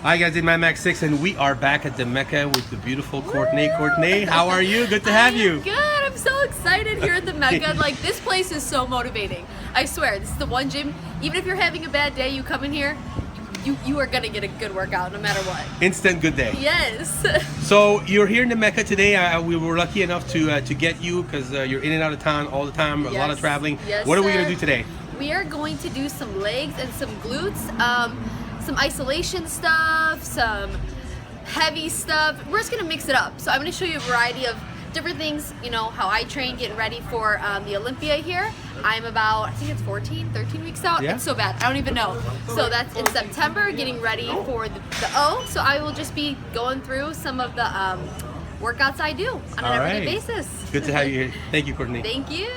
Hi guys, it's Max 6 and we are back at the Mecca with the beautiful Courtney. Woo! Courtney, how are you? Good to have you. Good. I'm so excited here at the Mecca. Like, this place is so motivating. I swear, this is the one gym. Even if you're having a bad day, you come in here, you are gonna get a good workout no matter what. Instant good day. Yes. So you're here in the Mecca today. We were lucky enough to get you because you're in and out of town all the time. A lot of traveling. Yes, what are we sir. gonna do today? We are going to do some legs and some glutes. Some isolation stuff, some heavy stuff. We're just gonna mix it up. So I'm gonna show you a variety of different things, you know, how I train, getting ready for the Olympia here. I'm about, I think it's 13 weeks out. Yeah. It's so bad, I don't even know. So that's in September, getting ready for the O. So I will just be going through some of the workouts I do on an everyday basis. Good to have you here. Thank you, Courtney. Thank you.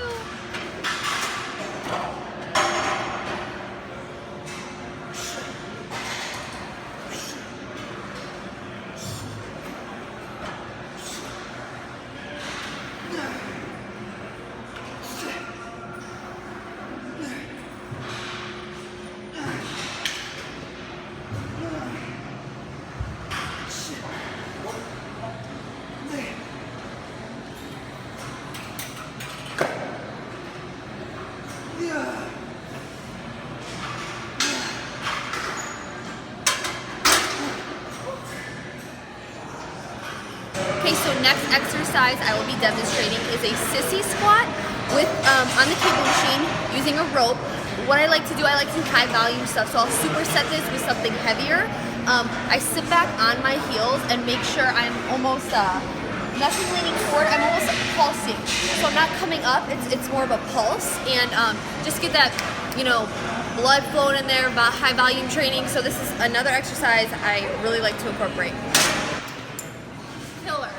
Okay, so next exercise I will be demonstrating is a sissy squat with on the cable machine using a rope. What I like to do, I like to do high volume stuff, so I'll superset this with something heavier. I sit back on my heels and make sure I'm almost nothing leaning forward. I'm almost pulsing, so I'm not coming up. It's more of a pulse, and just get that, you know, blood flowing in there. High volume training. So this is another exercise I really like to incorporate.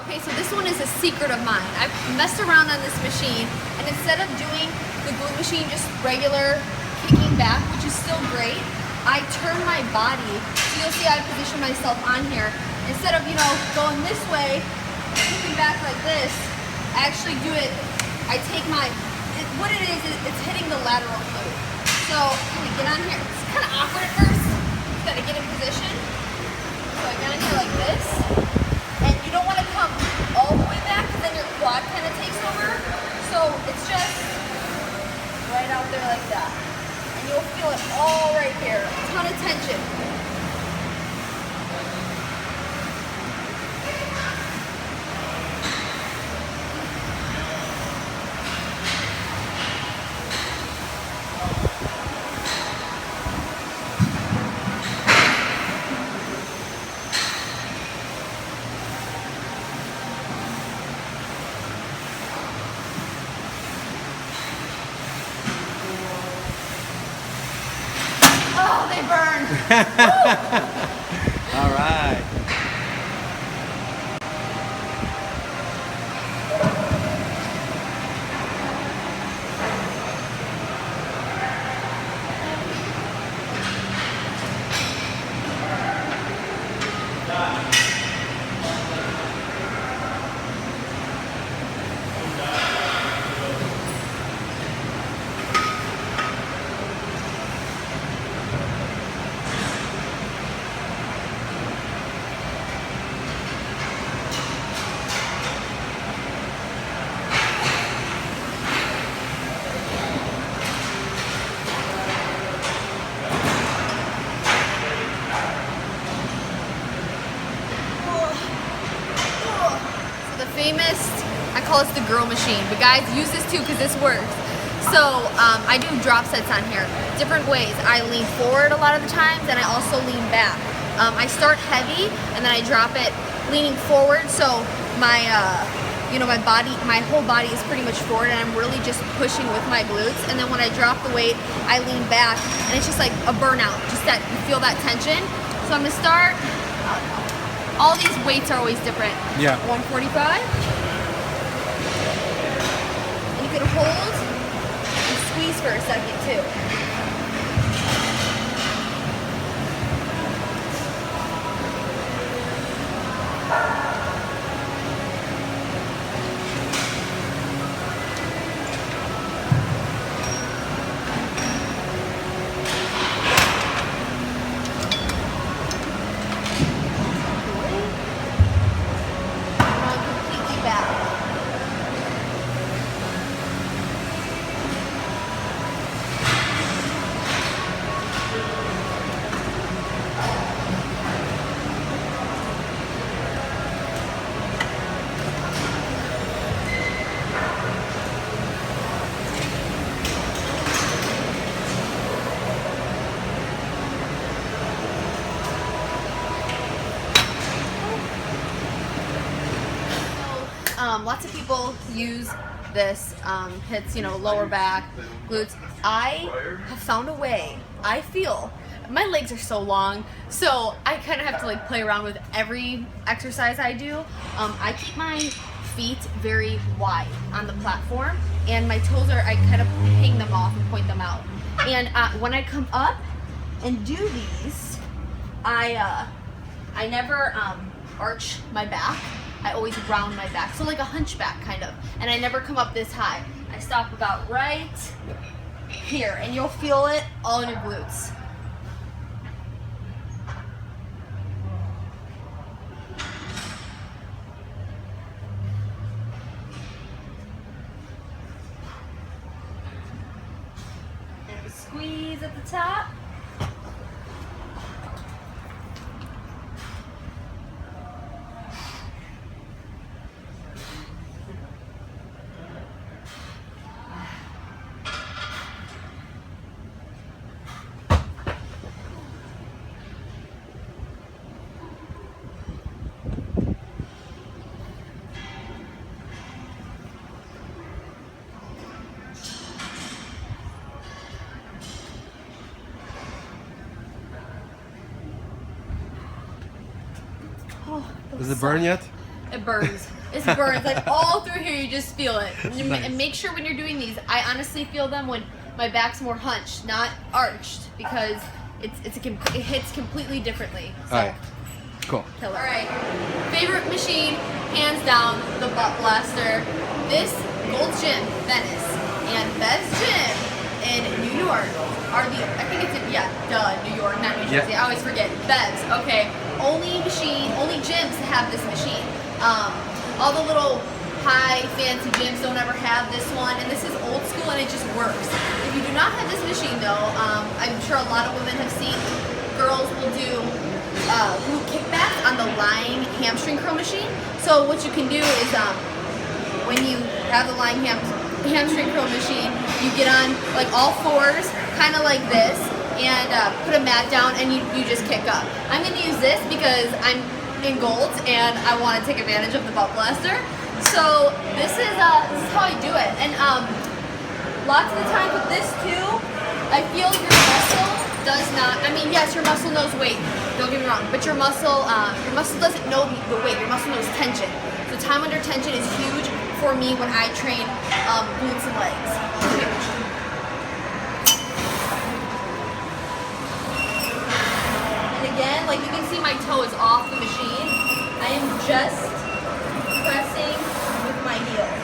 Okay, so this one is a secret of mine. I've messed around on this machine, and instead of doing the glute machine just regular kicking back, which is still great, I turn my body. So you'll see I position myself on here. Instead of, you know, going this way, kicking back like this, I actually do it. I take my, what it is, it's hitting the lateral glute. So I'm gonna get on here. It's kind of awkward at first. You gotta get in position. So I get on here like this. And you don't want to come all the way back because then your quad kind of takes over. So it's just right out there like that. And you'll feel it all right here. A ton of tension. Oh, they burn. All right. Famous, I call this the girl machine, but guys, use this too because this works. So I do drop sets on here, different ways. I lean forward a lot of the times, and I also lean back. I start heavy, and then I drop it leaning forward. So my, you know, my whole body is pretty much forward, and I'm really just pushing with my glutes. And then when I drop the weight, I lean back, and it's just like a burnout. Just that you feel that tension. So I'm gonna start. All these weights are always different. Yeah. 145. And you can hold and squeeze for a second too. lots of people use this, hits, you know, lower back, glutes. I have found a way. I feel my legs are so long, so I kind of have to like play around with every exercise I do. I keep my feet very wide on the platform, and my toes are, I kind of hang them off and point them out. And when I come up and do these, I never arch my back. I always round my back, so like a hunchback kind of. And I never come up this high. I stop about right here, and you'll feel it all in your glutes. And squeeze at the top. Does it burn yet? It burns. It burns like all through here. You just feel it. And make sure when you're doing these, I honestly feel them when my back's more hunched, not arched, because it hits completely differently. So, all right, cool. Killer. All right, favorite machine, hands down, the Butt Blaster. This Gold's Gym, Venice, and Bev's Gym in New York are the, I think it's in, New York, not New Jersey. I always forget. Bev's, okay. Only gyms have this machine. All the little high fancy gyms don't ever have this one, and this is old school and it just works. If you do not have this machine though, I'm sure a lot of women have seen girls will do glute kickbacks on the lying hamstring curl machine. So what you can do is when you have the lying hamstring curl machine, you get on like all fours, kind of like this, and put a mat down, and you just kick up. I'm going to use this because I'm in Gold's and I want to take advantage of the Butt Blaster. So this is how I do it. And lots of the time with this too, I feel your muscle does not, I mean, yes, your muscle knows weight, don't get me wrong, but your muscle doesn't know the weight, your muscle knows tension. So time under tension is huge for me when I train glutes and legs. Huge. Again, like you can see my toe is off the machine. I am just pressing with my heel.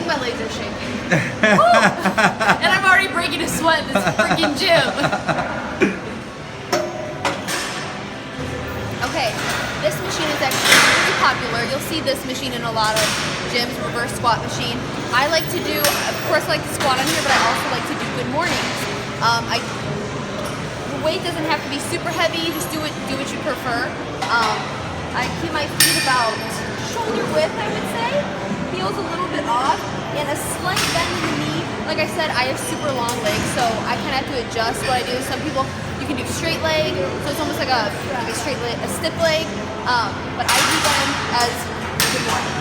My legs are shaking. And I'm already breaking a sweat in this freaking gym. Okay, this machine is actually really popular. You'll see this machine in a lot of gyms, reverse squat machine. I like to do, of course I like to squat on here, but I also like to do good mornings. The weight doesn't have to be super heavy, just do what you prefer. I keep my feet about shoulder width, I would say. Heels a little bit off, and a slight bend in the knee. Like I said, I have super long legs, so I kind of have to adjust what I do. Some people, you can do straight leg, so it's almost like a straight leg, a stiff leg, but I do them as good morning.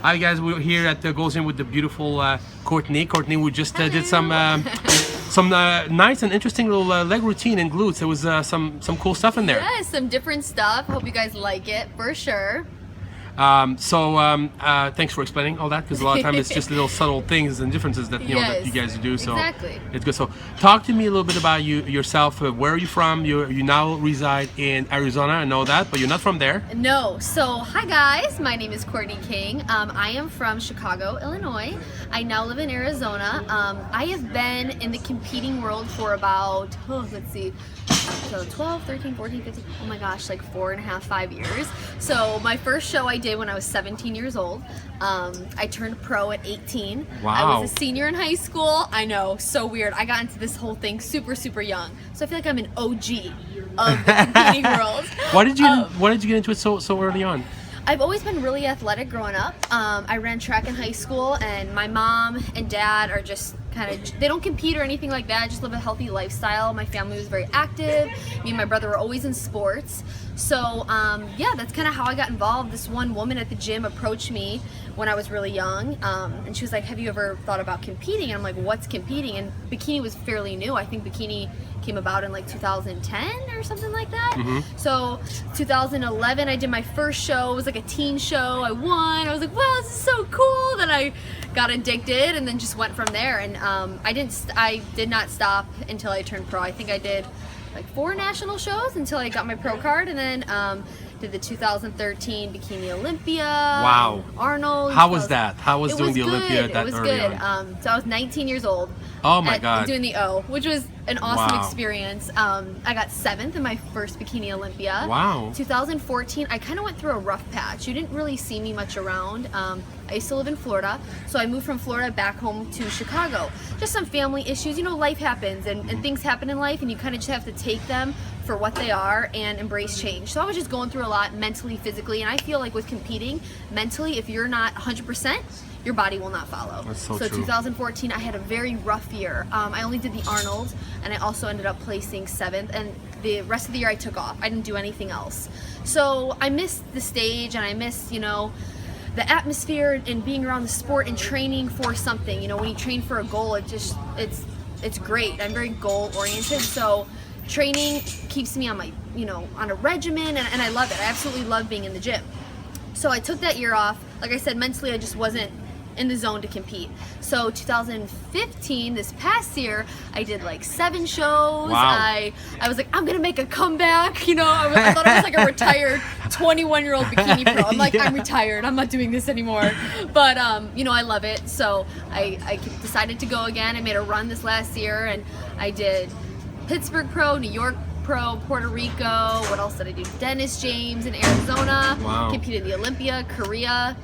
Hi guys, we're here at the Gold's Gym with the beautiful Courtney. Courtney, we just did some nice and interesting little leg routine and glutes. There was some cool stuff in there. Yeah, some different stuff. Hope you guys like it for sure. Thanks for explaining all that, because a lot of times it's just little subtle things and differences that that you guys do. So exactly. it's good. So talk to me a little bit about yourself. Where are you from? You now reside in Arizona. I know that, but you're not from there. No. So hi guys, my name is Courtney King. I am from Chicago, Illinois. I now live in Arizona. I have been in the competing world for about so 12, 13, 14, 15, oh my gosh, like 4.5, 5 years. So my first show I did when I was 17 years old. I turned pro at 18. Wow. I was a senior in high school. I know, so weird. I got into this whole thing super, super young. So I feel like I'm an OG of the competing world. Why did you get into it so early on? I've always been really athletic growing up. I ran track in high school, and my mom and dad are just they don't compete or anything like that, just live a healthy lifestyle. My family was very active. Me and my brother were always in sports. So yeah, that's kind of how I got involved. This one woman at the gym approached me when I was really young, and she was like, have you ever thought about competing? And I'm like, what's competing? And bikini was fairly new. I think bikini came about in like 2010 or something like that. Mm-hmm. So 2011 I did my first show. It was like a teen show. I won. I was like, wow, this is so cool. Then I got addicted and then just went from there. And I did not stop until I turned pro. I think I did like 4 national shows until I got my pro card, and then did the 2013 Bikini Olympia. Wow. Arnold. How was that? How was doing the good. Olympia that It was early good. on? So I was 19 years old. Oh my God. Doing the O, which was an awesome Wow. experience. I got 7th in my first Bikini Olympia. Wow. 2014, I kind of went through a rough patch. You didn't really see me much around. I used to live in Florida, so I moved from Florida back home to Chicago. Just some family issues. You know, life happens, and things happen in life, and you kind of just have to take them for what they are and embrace change. So I was just going through a lot mentally, physically, and I feel like with competing, mentally, if you're not 100%, your body will not follow. That's so So true. 2014, I had a very rough year. I only did the Arnold, and I also ended up placing 7th, and the rest of the year I took off. I didn't do anything else. So I missed the stage, and I missed, the atmosphere and being around the sport and training for something. When you train for a goal, it's great. I'm very goal oriented, so training keeps me on my, on a regimen, and I love it. I absolutely love being in the gym. So I took that year off. Like I said, mentally I just wasn't in the zone to compete. So 2015, this past year, I did like 7 shows. Wow. I was like, I'm gonna make a comeback. I thought I was like a retired 21-year-old bikini pro. I'm like, Yeah. I'm retired. I'm not doing this anymore. But I love it. So I decided to go again. I made a run this last year, and I did Pittsburgh Pro, New York Pro, Puerto Rico. What else did I do? Dennis James in Arizona. Wow. Competed in the Olympia, Korea,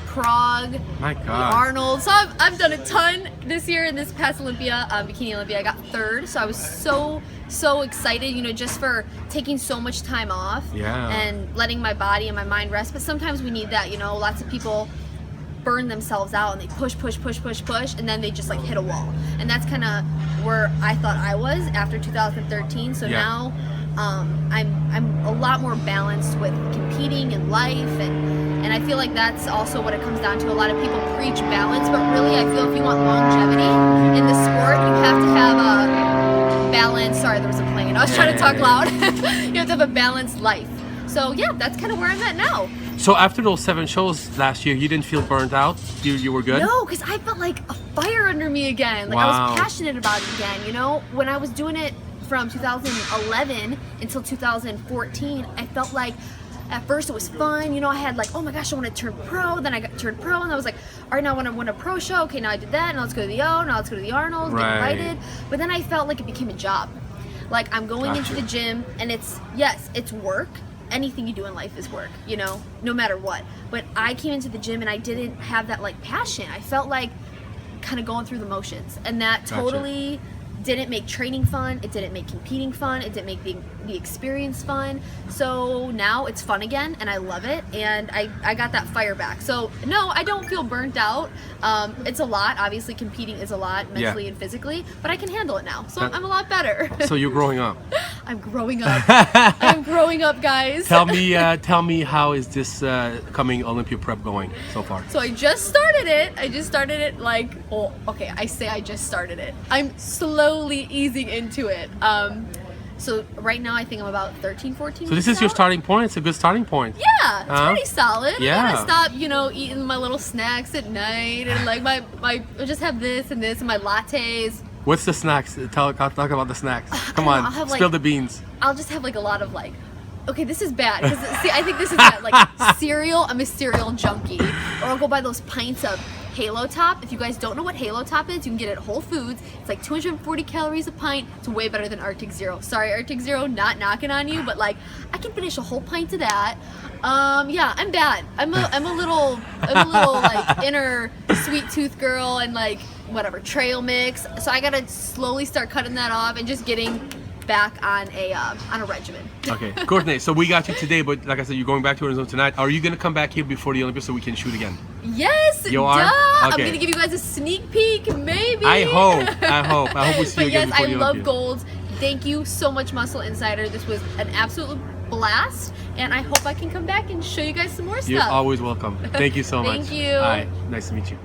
Prague, My the God. Arnold. So I've done a ton this year in this past Olympia, Bikini Olympia. I got 3rd, so I was so excited, just for taking so much time off. Yeah. And letting my body and my mind rest. But sometimes we need that, lots of people burn themselves out and they push, and then they just like hit a wall. And that's kind of where I thought I was after 2013. So Yeah. now I'm a lot more balanced with competing and life, and I feel like that's also what it comes down to. A lot of people preach balance, but really I feel if you want longevity in the sport, you have to have a balance. Sorry, there was a plane. I was trying to talk loud. You have to have a balanced life. So yeah, that's kind of where I'm at now. So after those 7 shows last year, you didn't feel burnt out? You were good? No, because I felt like a fire under me again. Like I Wow. was passionate about it again. When I was doing it from 2011 until 2014, I felt like at first it was fun. I had like, oh my gosh, I want to turn pro. Then I turned pro, and I was like, all right, now I want to win a pro show. Okay, now I did that. Now let's go to the O. Now let's go to the Arnold. Get Right. invited. But then I felt like it became a job. Like I'm going into the gym, and it's work. Anything you do in life is work, no matter what. But I came into the gym and I didn't have that like passion. I felt like kind of going through the motions, and that Gotcha. totally didn't make training fun. It didn't make competing fun. It didn't make the experience fun. So now it's fun again, and I love it, and I got that fire back. So no, I don't feel burnt out. It's a lot. Obviously, competing is a lot mentally and physically, but I can handle it now. So I'm a lot better. So you're growing up. I'm growing up. I'm growing up, guys. Tell me how is this coming Olympia prep going so far? So I just started it. I just say I just started it. I'm slowly easing into it. So right now I think I'm about 13, 14 So this weeks is your out. starting point. It's a good starting point. Yeah, it's Huh? pretty solid. Yeah. I gotta stop, you know, eating my little snacks at night and like my I just have this and this and my lattes. What's the snacks? Talk about the snacks. Come I'll on, have, spill like- the beans. I'll just have like a lot of like, okay, this is bad. 'Cause, see, I think this is bad. Like cereal, I'm a cereal junkie. Or I'll go buy those pints of Halo Top. If you guys don't know what Halo Top is, you can get it at Whole Foods. It's like 240 calories a pint. It's way better than Arctic Zero. Sorry, Arctic Zero, not knocking on you, but like I can finish a whole pint of that. Yeah, I'm bad. I'm a little like inner sweet tooth girl and like whatever trail mix. So I gotta slowly start cutting that off and just getting back on a regimen. Okay, Courtney. So we got you today, but like I said, you're going back to Arizona tonight. Are you gonna come back here before the Olympics so we can shoot again? Yes, You are? duh. I'm Okay. gonna give you guys a sneak peek, maybe. I hope we see But you again yes, before I the love Olympics. golds. Thank you so much, Muscle Insider. This was an absolute blast, and I hope I can come back and show you guys some more You're stuff. always welcome. Thank you so much. Thank you. All right, nice to meet you.